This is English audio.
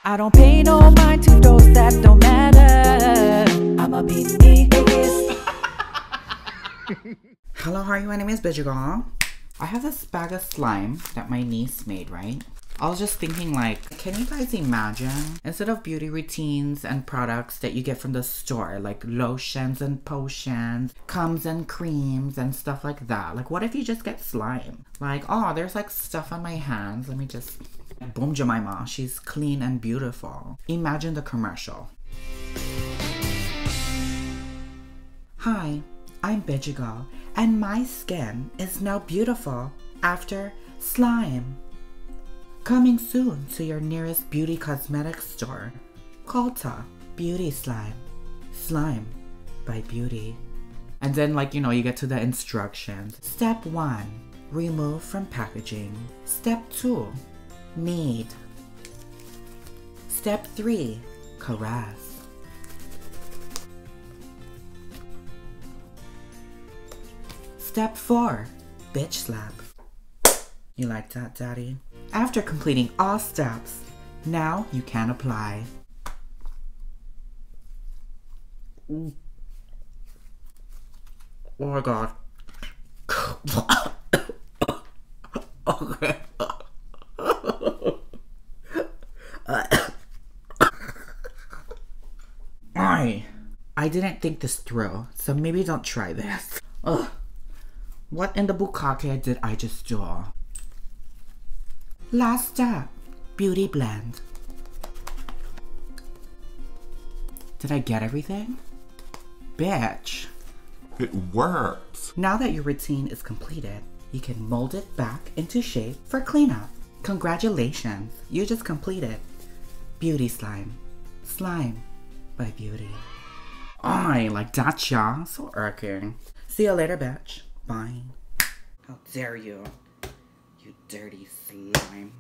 I don't pay no mind to those that don't matter. I'ma be me. Hello, how are you? My name is Bijigall. I have this bag of slime that my niece made, right? I was just thinking, like, can you guys imagine, instead of beauty routines and products that you get from the store, like lotions and potions, comes and creams and stuff like that, like, what if you just get slime? Like, oh, there's like stuff on my hands. Let me just... Boom Jemima, she's clean and beautiful. Imagine the commercial. Hi, I'm Bijigall, and my skin is now beautiful after SLiME. Coming soon to your nearest beauty cosmetics store. Culta Beauty Slime. SLiME by Beauty. And then, like, you know, you get to the instructions. Step 1, remove from packaging. Step 2, knead. Step 3, caress. Step 4, bitch slap. You like that, Daddy? After completing all steps, now you can apply. Oh my god. Okay. I didn't think this through, so maybe don't try this. Ugh. What in the bukkake did I just do? Last step, beauty blend. Did I get everything? Bitch. It works. Now that your routine is completed, you can mold it back into shape for cleanup. Congratulations, you just completed Beauty Slime. SLiME by Beauty. I like that, y'all. So irking. See you later, bitch. Bye. How dare you, you dirty slime.